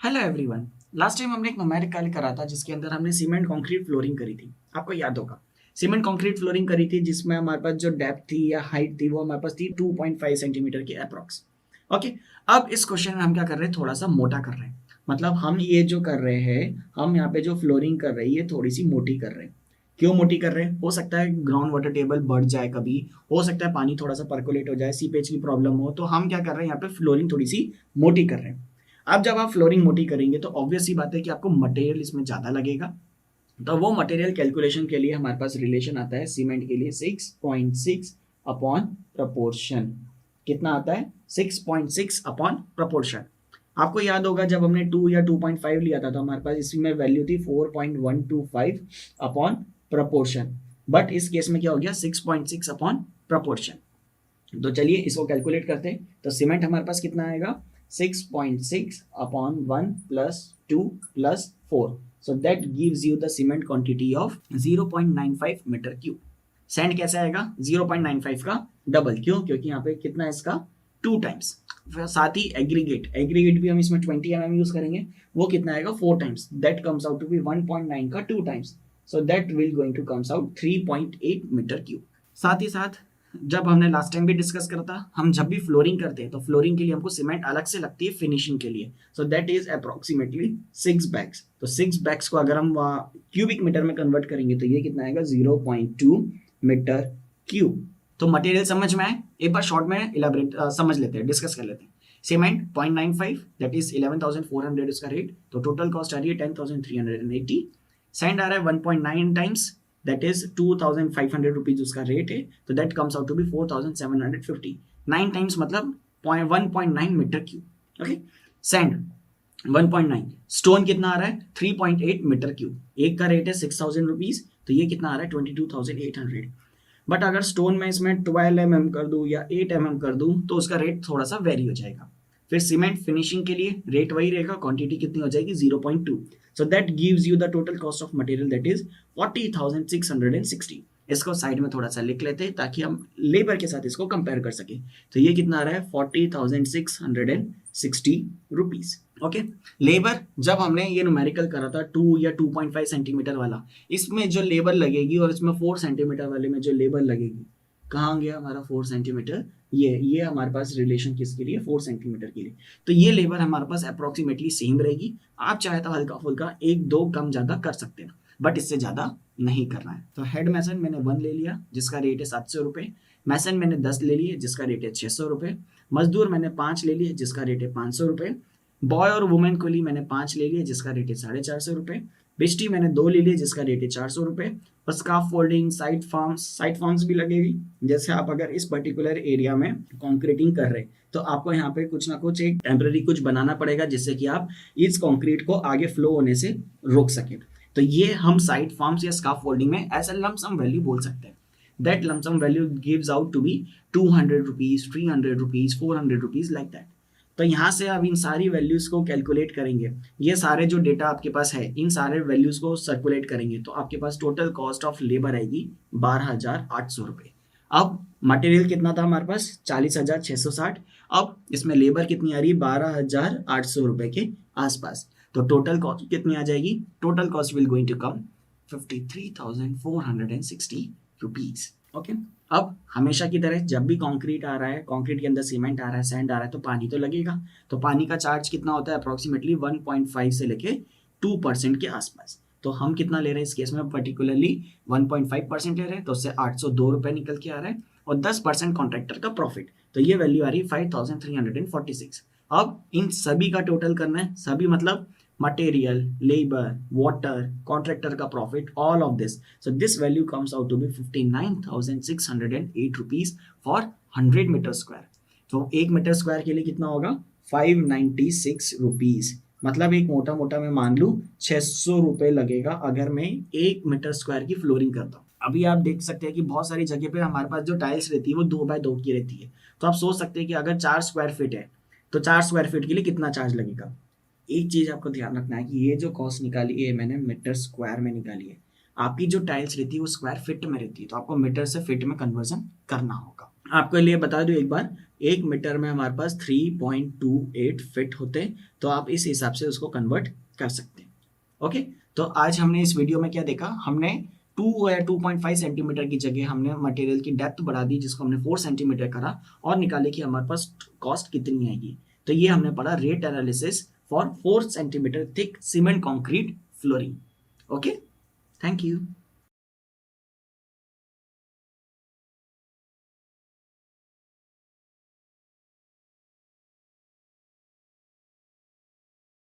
Hello everyone. Last time हमने एक numerical करा था जिसके अंदर हमने सीमेंट कंक्रीट फ्लोरिंग करी थी। आपको याद होगा सीमेंट कंक्रीट फ्लोरिंग करी थी जिसमें हमारे पास जो डेप्थ थी या हाइट थी वो हमारे पास थी 2.5 सेंटीमीटर की अप्रॉक्स। ओके। अब इस क्वेश्चन में हम क्या कर रहे हैं, थोड़ा सा मोटा कर रहे हैं। मतलब हम ये जो कर रहे हैं, हम यहाँ पे जो फ्लोरिंग कर रहे हैं ये थोड़ी सी मोटी कर रहे हैं। क्यों मोटी कर रहे हैं? हो सकता है ग्राउंड वाटर टेबल बढ़ जाए, कभी हो सकता है पानी थोड़ा सा पर्कुलेट हो जाए, सीपेज की प्रॉब्लम हो, तो हम क्या कर रहे हैं यहाँ पे फ्लोरिंग थोड़ी सी मोटी कर रहे हैं। अब जब आप फ्लोरिंग मोटी करेंगे तो ऑब्वियस सी बात है कि आपको मटेरियल इसमें ज़्यादा लगेगा। तो वो मटेरियल कैलकुलेशन के लिए हमारे पास रिलेशन आता है सीमेंट के लिए 6.6 अपॉन प्रपोर्शन। कितना आता है? 6.6 अपॉन प्रपोर्शन। आपको याद होगा जब हमने 2 या 2.5 लिया था तो हमारे पास इसमें वैल्यू थी 4.125 अपॉन प्रपोर्शन। बट इस केस में क्या हो गया? 6.6 अपॉन प्रपोर्शन। तो चलिए इसको कैलकुलेट करते हैं। तो सीमेंट हमारे पास कितना आएगा? 6.6 upon 1 plus 2 plus 4. So that gives you the cement quantity of 0.95 metre cube. Sand कैसे आएगा? 0.95 का डबल। क्यों? क्योंकि यहाँ पे कितना है इसका? 2 टाइम्स। साथ ही एग्रीगेट भी हम इसमें 20 mm यूज करेंगे। वो कितना आएगा? 4 times. That comes out to be 1.9 का 2 times. So that will going to comes out 3.8 metre cube. साथ ही साथ जब हमने लास्ट टाइम भी डिस्कस करा था, हम जब भी फ्लोरिंग करते हैं तो फ्लोरिंग के लिए हमको सीमेंट अलग से लगती है फिनिशिंग के लिए। So that is approximately 6 bags. तो 6 बैग्स को अगर हम क्यूबिक मीटर में कन्वर्ट करेंगे तो ये कितना आएगा? 0.2 मीटर क्यूब। तो मटेरियल समझ में आए? एक बार शॉर्ट में इलाबरेट समझ लेते हैं, डिस्कस कर लेते हैं। सीमेंट 0.95 दैट इज 11,400 इसका रेट। तो टोटल कॉस्ट आ रही है 10,380। सैंड आ रहा है 1.9 टाइम्स, दैट इज 2,500 रुपीज उसका रेट है। तो that comes out to be 4,750। 9 times मतलब 1.9 metre cube. Okay. Sand 1.9। Stone कितना आ रहा है? 3.8 मीटर क्यूब। एक का रेट है 6,000 रुपीज, तो ये कितना आ रहा है? 22,800। बट अगर स्टोन में इसमें 12 mm कर दूं या 8 mm कर दूं तो उसका रेट थोड़ा सा वेरी हो जाएगा। फिर सीमेंट फिनिशिंग के लिए रेट वही रहेगा, क्वांटिटी कितनी हो जाएगी? 0.2। So that gives you the total cost of material that is 40,660। इसको साइड में थोड़ा सा लिख लेते हैं ताकि हम लेबर के साथ इसको कंपेयर कर सके। तो ये कितना आ रहा है? 40,660 रुपीज। ओके। लेबर जब हमने ये न्यूमेरिकल करा था 2 या 2.5 सेंटीमीटर वाला, इसमें जो लेबर लगेगी और इसमें 4 सेंटीमीटर वाले में जो लेबर लगेगी, कहाँ गया हमारा 4 सेंटीमीटर? ये हमारे पास रिलेशन किसके लिए? 4 सेंटीमीटर के लिए। तो ये लेबर हमारे पास अप्रोक्सीमेटली सेम रहेगी। आप चाहे तो हल्का फुल्का 1-2 कम ज़्यादा कर सकते हैं, बट इससे ज़्यादा नहीं करना है। तो हेड मैसन मैंने 1 ले लिया जिसका रेट है 700 रुपये। मैसन मैंने 10 ले लिए जिसका रेट है 600 रुपये। मजदूर मैंने 5 ले लिए जिसका रेट है 500 रुपये। बॉय और वुमेन को लिए मैंने 5 ले लिए जिसका रेट है 450 रुपये। बिस्टी मैंने 2 ले लिए जिसका रेट है 400 रुपये। और स्काफ फोल्डिंग, साइड फॉर्म्स भी लगेगी। जैसे आप अगर इस पर्टिकुलर एरिया में कॉन्क्रीटिंग कर रहे हैं तो आपको यहाँ पे कुछ ना कुछ एक टेम्पररी कुछ बनाना पड़ेगा जिससे कि आप इस कॉन्क्रीट को आगे फ्लो होने से रोक सके। तो ये हम साइड फॉर्म्स या स्काफ फोल्डिंग में ऐसा लमसम वैल्यू बोल सकते हैं। That lump sum value gives out to be 200 rupees, 300 rupees, 400 rupees like that. तो यहाँ से आप इन सारी वैल्यूज को कैलकुलेट करेंगे। ये सारे जो डेटा आपके पास है इन सारे वैल्यूज को सर्कुलेट करेंगे तो आपके पास टोटल कॉस्ट ऑफ लेबर आएगी 12,800 रुपये। अब मटेरियल कितना था हमारे पास? 40,660। अब इसमें लेबर कितनी आ रही है? 12,800 रुपये के आसपास। तो टोटल कॉस्ट कितनी आ जाएगी? Total cost will going to come 53,460 rupees. Okay. अब हमेशा की तरह जब भी कंक्रीट आ रहा है, कंक्रीट के अंदर सीमेंट आ रहा है, सैंड आ रहा है, तो पानी तो लगेगा। तो पानी का चार्ज कितना होता है? अप्रोक्सीमेटली 1.5 से लेके 2% के आसपास। तो हम कितना ले रहे हैं इस केस में? पर्टिकुलरली 1.5% ले रहे हैं, तो उससे 802 रुपये निकल के आ रहा है। और 10% कॉन्ट्रैक्टर का प्रॉफिट, तो ये वैल्यू आ रही है 5,346। अब इन सभी का टोटल करना है। सभी मतलब material, labor, water, contractor का profit, all of this. So this value comes out to be 59,608 rupees for 100 meter square. तो 1 मीटर स्क्वायर के लिए कितना होगा? 596 रुपीज। मतलब एक मोटा मोटा मैं मान लूँ 600 रुपये लगेगा अगर मैं 1 मीटर स्क्वायर की फ्लोरिंग करता हूँ। अभी आप देख सकते हैं कि बहुत सारी जगह पे हमारे पास जो टाइल्स रहती है वो 2x2 की रहती है। तो आप सोच सकते हैं कि अगर 4 स्क्वायर फीट है तो 4 स्क्वायर फीट के लिए कितना चार्ज लगेगा। एक चीज आपको ध्यान रखना है कि ये जो कॉस्ट निकाली है मैंने मीटर स्क्वायर में निकाली है। आपकी जो टाइल्स रहती है वो स्क्वायर फीट में रहती है, तो आपको मीटर से फीट में कन्वर्जन करना होगा। आपके लिए बता दूं एक बार, 1 मीटर में हमारे पास 3.28 फिट होते, तो आप इस हिसाब से उसको कन्वर्ट कर सकते हैं। ओके, तो आज हमने इस वीडियो में क्या देखा, हमने 2 या 2.5 सेंटीमीटर की जगह हमने मटेरियल की डेप्थ बढ़ा दी, जिसको हमने 4 सेंटीमीटर करा और निकाले कि हमारे पास कॉस्ट कितनी आएगी। तो ये हमने पढ़ा rate analysis for 4 centimetre thick cement concrete flooring. Okay, thank you.